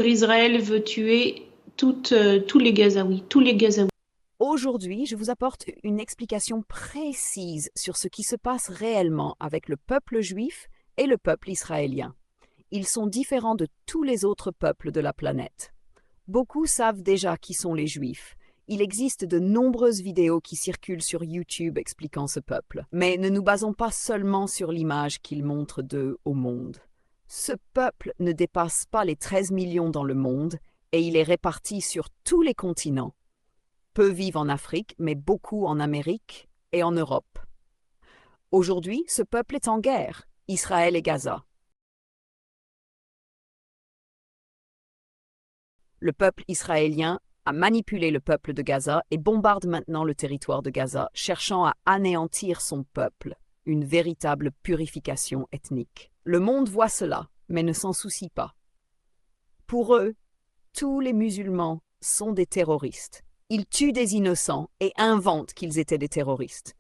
Israël veut tuer tous les Gazaouis, tous les Gazaouis. Aujourd'hui, je vous apporte une explication précise sur ce qui se passe réellement avec le peuple juif et le peuple israélien. Ils sont différents de tous les autres peuples de la planète. Beaucoup savent déjà qui sont les Juifs. Il existe de nombreuses vidéos qui circulent sur YouTube expliquant ce peuple. Mais ne nous basons pas seulement sur l'image qu'ils montrent d'eux au monde. Ce peuple ne dépasse pas les 13 millions dans le monde et il est réparti sur tous les continents. Peu vivent en Afrique, mais beaucoup en Amérique et en Europe. Aujourd'hui, ce peuple est en guerre, Israël et Gaza. Le peuple israélien a manipulé le peuple de Gaza et bombarde maintenant le territoire de Gaza, cherchant à anéantir son peuple, une véritable purification ethnique. Le monde voit cela, mais ne s'en soucie pas. Pour eux, tous les musulmans sont des terroristes. Ils tuent des innocents et inventent qu'ils étaient des terroristes.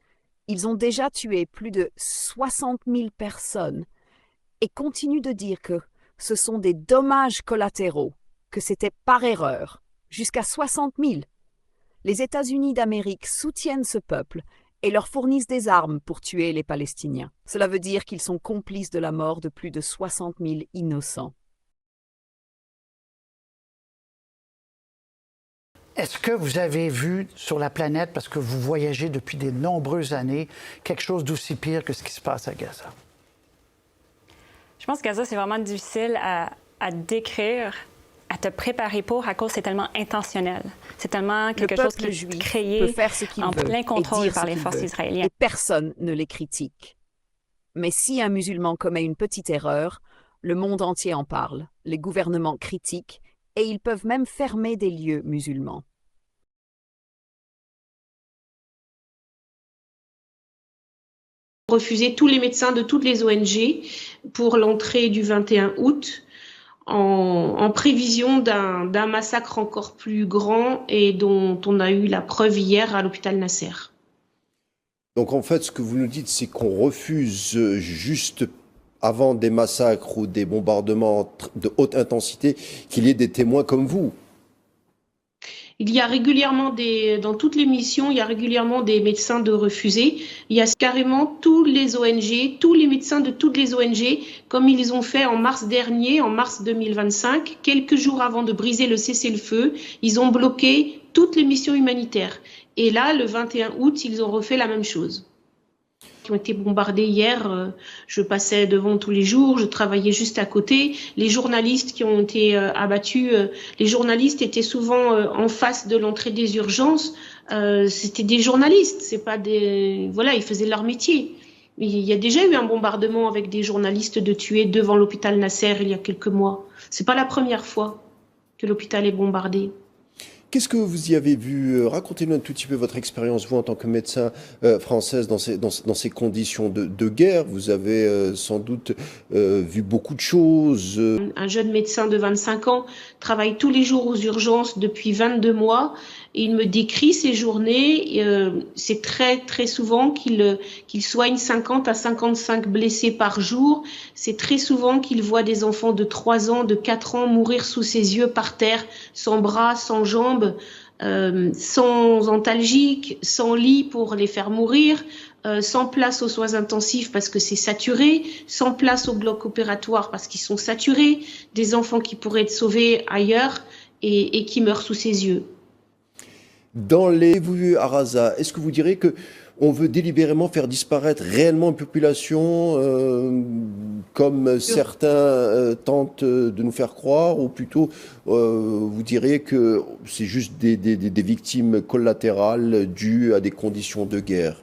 Ils ont déjà tué plus de 60 000 personnes et continuent de dire que ce sont des dommages collatéraux, que c'était par erreur, jusqu'à 60 000. Les États-Unis d'Amérique soutiennent ce peuple et leur fournissent des armes pour tuer les Palestiniens. Cela veut dire qu'ils sont complices de la mort de plus de 60 000 innocents. Est-ce que vous avez vu sur la planète, parce que vous voyagez depuis de nombreuses années, quelque chose d'aussi pire que ce qui se passe à Gaza? Je pense que Gaza, c'est vraiment difficile à décrire, à te préparer pour, à cause c'est tellement intentionnel. C'est tellement quelque chose qui est créé en plein contrôle par les forces israéliennes. Et personne ne les critique. Mais si un musulman commet une petite erreur, le monde entier en parle, les gouvernements critiquent, et ils peuvent même fermer des lieux musulmans. Refuser tous les médecins de toutes les ONG pour l'entrée du 21 août en prévision d'un massacre encore plus grand et dont on a eu la preuve hier à l'hôpital Nasser. Donc en fait, ce que vous nous dites, c'est qu'on refuse juste avant des massacres ou des bombardements de haute intensité, qu'il y ait des témoins comme vous. Il y a régulièrement dans toutes les missions, il y a régulièrement des médecins de refuser. Il y a carrément tous les ONG, tous les médecins de toutes les ONG, comme ils ont fait en mars dernier, en mars 2025, quelques jours avant de briser le cessez-le-feu, ils ont bloqué toutes les missions humanitaires. Et là, le 21 août, ils ont refait la même chose. Qui ont été bombardés hier, je passais devant tous les jours, je travaillais juste à côté. Les journalistes qui ont été abattus, les journalistes étaient souvent en face de l'entrée des urgences. C'était des journalistes, c'est pas des... Voilà, ils faisaient leur métier. Il y a déjà eu un bombardement avec des journalistes de tués devant l'hôpital Nasser il y a quelques mois. C'est pas la première fois que l'hôpital est bombardé. Qu'est-ce que vous y avez vu? Racontez-nous un tout petit peu votre expérience, vous, en tant que médecin française, dans ces conditions de guerre. Vous avez sans doute vu beaucoup de choses. Un jeune médecin de 25 ans travaille tous les jours aux urgences depuis 22 mois. Et il me décrit ces journées. C'est très souvent qu'il soigne 50 à 55 blessés par jour. C'est très souvent qu'il voit des enfants de 3 ans, de 4 ans mourir sous ses yeux par terre, sans bras, sans jambes, sans antalgique, sans lit pour les faire mourir, sans place aux soins intensifs parce que c'est saturé, sans place au bloc opératoire parce qu'ils sont saturés, des enfants qui pourraient être sauvés ailleurs et qui meurent sous ses yeux. Dans les vues à Gaza, est-ce que vous direz que on veut délibérément faire disparaître réellement une population comme certains tentent de nous faire croire, ou plutôt vous diriez que c'est juste des victimes collatérales dues à des conditions de guerre?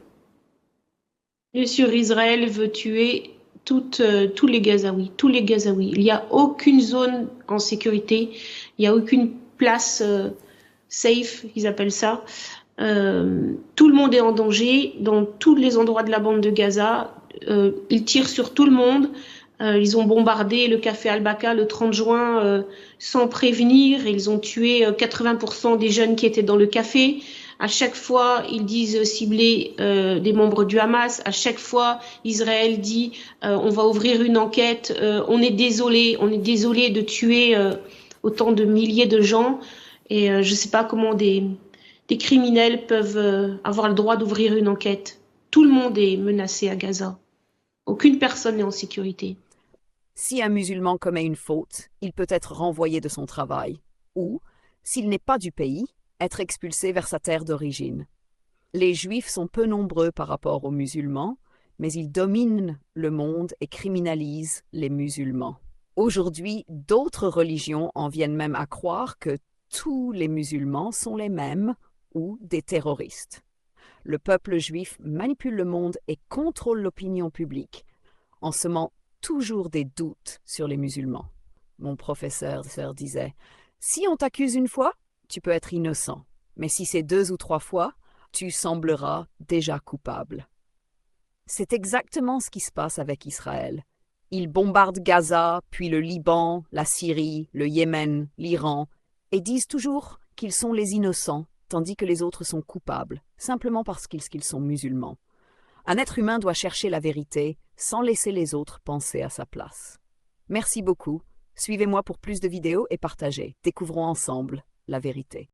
Bien sûr, Israël veut tuer tous les Gazaouis, tous les Gazaouis. Il n'y a aucune zone en sécurité, il n'y a aucune place safe, ils appellent ça. Tout le monde est en danger dans tous les endroits de la bande de Gaza. Ils tirent sur tout le monde. Ils ont bombardé le café Al-Baka le 30 juin sans prévenir. Ils ont tué 80% des jeunes qui étaient dans le café. À chaque fois, ils disent cibler des membres du Hamas. À chaque fois, Israël dit on va ouvrir une enquête. On est désolé de tuer autant de milliers de gens. Et je ne sais pas comment des criminels peuvent avoir le droit d'ouvrir une enquête. Tout le monde est menacé à Gaza. Aucune personne n'est en sécurité. Si un musulman commet une faute, il peut être renvoyé de son travail ou, s'il n'est pas du pays, être expulsé vers sa terre d'origine. Les Juifs sont peu nombreux par rapport aux musulmans, mais ils dominent le monde et criminalisent les musulmans. Aujourd'hui, d'autres religions en viennent même à croire que tous les musulmans sont les mêmes ou des terroristes. Le peuple juif manipule le monde et contrôle l'opinion publique en semant toujours des doutes sur les musulmans. Mon professeur disait « Si on t'accuse une fois, tu peux être innocent, mais si c'est 2 ou 3 fois, tu sembleras déjà coupable. » C'est exactement ce qui se passe avec Israël. Ils bombardent Gaza, puis le Liban, la Syrie, le Yémen, l'Iran, et disent toujours qu'ils sont les innocents, tandis que les autres sont coupables, simplement parce qu'ils sont musulmans. Un être humain doit chercher la vérité sans laisser les autres penser à sa place. Merci beaucoup. Suivez-moi pour plus de vidéos et partagez. Découvrons ensemble la vérité.